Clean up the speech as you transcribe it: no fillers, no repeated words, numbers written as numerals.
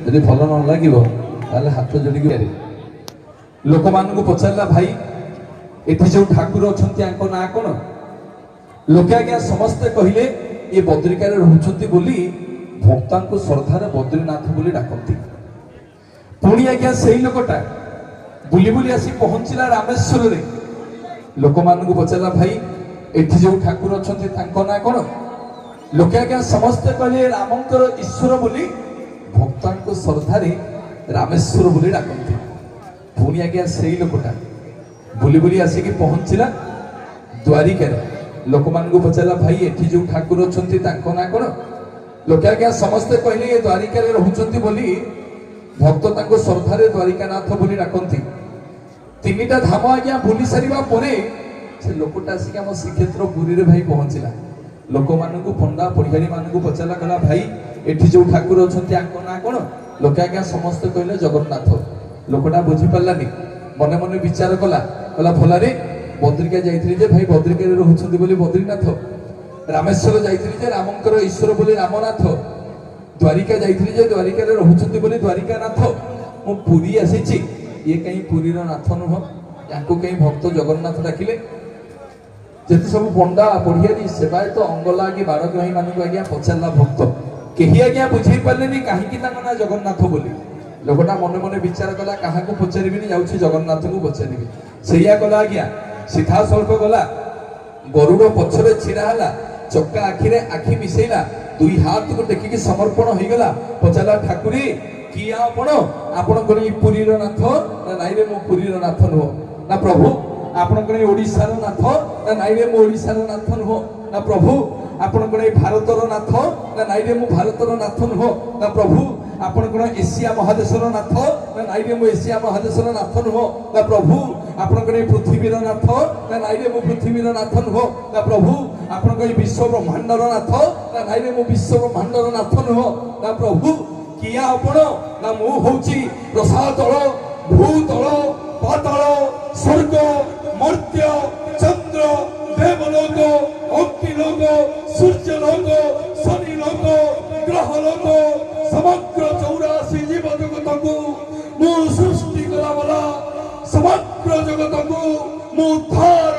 যদি ଭଲ ନ ଲାଗିବ ତାହେଲେ ହାତ ଯୋଡ଼ିକି ଲୋକମାନଙ୍କୁ ପଚାରିଲା ଭାଇ ଏଠି ଯୋଉ ଠାକୁର ଅଛନ୍ତି ଆଙ୍କ ନାଁ କଣ? ଲୋକେ ଆଜ୍ଞା ସମସ୍ତେ କହିଲେ ଏ ବଦ୍ରିକାରେ ରହୁଛନ୍ତି ବୋଲି ଭକ୍ତାଙ୍କୁ ଶ୍ରଦ୍ଧାରେ ବଦ୍ରିନାଥ ବୋଲି ଡାକନ୍ତି। ପୁଣି ଆଜ୍ଞା ସେଇ ଲୋକଟା ବୁଲି ବୁଲି ଆସି ପହଞ୍ଚିଲା ରାମେଶ୍ୱରରେ। ଲୋକମାନଙ୍କୁ ପଚାରିଲା ଭାଇ ଏଠି ଯୋଉ ଠାକୁର ଅଛନ୍ତି ତାଙ୍କ ନାଁ କଣ? ଲୋକେ ଆଜ୍ଞା ସମସ୍ତେ କହିଲେ ରାମଙ୍କର ଈଶ୍ୱର ବୋଲି ଭକ୍ତାଙ୍କୁ ଶ୍ରଦ୍ଧାରେ ରାମେଶ୍ୱର ବୋଲି ଡାକନ୍ତି। ପୁଣି ଆଜ୍ଞା ସେଇ ଲୋକଟା ବୁଲି ବୁଲି ଆସିକି ପହଞ୍ଚିଲା ଦ୍ୱାରିକାରେ। ଲୋକମାନଙ୍କୁ ପଚାରିଲା ଭାଇ ଏଠି ଯୋଉ ଠାକୁର ଅଛନ୍ତି ତାଙ୍କ ନାଁ କଣ? ଲୋକେ ଆଜ୍ଞା ସମସ୍ତେ କହିଲେ ଏ ଦ୍ୱାରିକାରେ ରହୁଛନ୍ତି ବୋଲି ଭକ୍ତ ତାଙ୍କୁ ଶ୍ରଦ୍ଧାରେ ଦ୍ୱାରିକାନାଥ ବୋଲି ଡାକନ୍ତି। ତିନିଟା ଧାମ ଆଜ୍ଞା ବୁଲି ସାରିବା ପରେ ସେ ଲୋକଟା ଆସିକି ଆମ ଶ୍ରୀକ୍ଷେତ୍ର ପୁରୀରେ ଭାଇ ପହଞ୍ଚିଲା। ଲୋକମାନଙ୍କୁ ପଣ୍ଡା ପଢ଼ିଆରୀ ମାନଙ୍କୁ ପଚାରିଲା କହିଲା ଭାଇ ଏଠି ଯୋଉ ଠାକୁର ଅଛନ୍ତି ଆଙ୍କ ନାଁ କଣ? ଲୋକେ ଆଜ୍ଞା ସମସ୍ତେ କହିଲେ ଜଗନ୍ନାଥ। ଲୋକଟା ବୁଝିପାରିଲାନି, ମନେ ମନେ ବିଚାର କଲା, କହିଲା ଭଲାରେ ବଦ୍ରିକା ଯାଇଥିଲି ଯେ ଭାଇ ବଦ୍ରିକାରେ ରହୁଛନ୍ତି ବୋଲି ବଦ୍ରିନାଥ, ରାମେଶ୍ୱର ଯାଇଥିଲି ଯେ ରାମଙ୍କର ଈଶ୍ୱର ବୋଲି ରାମନାଥ, ଦ୍ୱାରିକା ଯାଇଥିଲି ଯେ ଦ୍ୱାରିକାରେ ରହୁଛନ୍ତି ବୋଲି ଦ୍ୱାରିକାନାଥ। ମୁଁ ପୁରୀ ଆସିଛି, ଇଏ କାହିଁ ପୁରୀର ନାଥ ନୁହଁ, ୟାଙ୍କୁ କାହିଁ ଭକ୍ତ ଜଗନ୍ନାଥ ଡାକିଲେ? ଯେତେ ସବୁ ପଣ୍ଡା ପଢ଼ିଆରୀ ସେବାୟତ ଅଙ୍ଗଲାଗି ବାରଗ୍ରାହୀ ମାନଙ୍କୁ ଆଜ୍ଞା ପଚାରିଲା ଭକ୍ତ, କେହି ଆଜ୍ଞା ବୁଝେଇ ପାରିଲେନି କାହିଁକି ତାଙ୍କ ନାଁ ଜଗନ୍ନାଥ ବୋଲି। ଲୋକଟା ମନେ ମନେ ବିଚାର କଲା କାହାକୁ ପଚାରିବିନି, ଯାଉଛି ଜଗନ୍ନାଥଙ୍କୁ ପଚାରିବି। ସେଇଆ କଲା ଆଜ୍ଞା, ସିଧାସଳଖ ଗଲା ଗରୁଡ଼ ପଛରେ ଛିଡ଼ା ହେଲା, ଚକା ଆଖିରେ ଆଖି ମିଶେଇଲା, ଦୁଇ ହାତକୁ ଟେକିକି ସମର୍ପଣ ହେଇଗଲା। ପଚାରିଲା ଠାକୁରେ କିଏ ଆପଣ? ଆପଣଙ୍କର ଏଇ ପୁରୀର ନାଥ? ନା ନାଇଁରେ ମୁଁ ପୁରୀର ନାଥ ନୁହଁ। ନା ପ୍ରଭୁ ଆପଣଙ୍କର ଏଇ ଓଡ଼ିଶାର ନାଥ? ନା ନାଇଁରେ ମୁଁ ଓଡ଼ିଶାର ନାଥ ନୁହଁ। ନା ପ୍ରଭୁ ଆପଣଙ୍କର ଏଇ ଭାରତର ନାଥ? ନା ନାଇଁରେ ମୁଁ ଭାରତର ନାଥ ନୁହଁ। ନା ପ୍ରଭୁ ଆପଣଙ୍କର ଏସିଆ ମହାଦେଶର ନାଥ? ନା ନାଇଁରେ ମୁଁ ଏସିଆ ମହାଦେଶର ନାଥ ନୁହଁ। ନା ପ୍ରଭୁ ଆପଣଙ୍କର ଏଇ ପୃଥିବୀର ନାଥ? ନା ନାଇଁରେ ମୁଁ ପୃଥିବୀର ନାଥ ନୁହଁ। ନା ପ୍ରଭୁ ଆପଣଙ୍କ ଏଇ ବିଶ୍ୱ ବ୍ରହ୍ମାଣ୍ଡର ନାଥ? ନା ନାଇଁରେ ମୁଁ ବିଶ୍ୱ ବ୍ରହ୍ମାଣ୍ଡର ନାଥ ନୁହଁ। ନା ପ୍ରଭୁ କିଏ ଆପଣ? ନା ମୁଁ ହଉଛି ରସାତଳ, ଭୂତଳ, ପାତାଳ, ସ୍ୱର୍ଗ, ମର୍ତ୍ତ୍ୟ, ଚନ୍ଦ୍ର, ଦେବଲୋକ, ଅଗ୍ନିଲୋକ, ସୂର୍ଯ୍ୟଲୋକ, ଶନିଲୋକ, ଗ୍ରହଲୋକ, ସମଗ୍ର 84 ଜୀବ ଜଗତକୁ ମୁଁ ସୃଷ୍ଟି କଲା ବାଲା, ସମଗ୍ର ଜଗତକୁ ମୁଁ ଉଦ୍ଧାର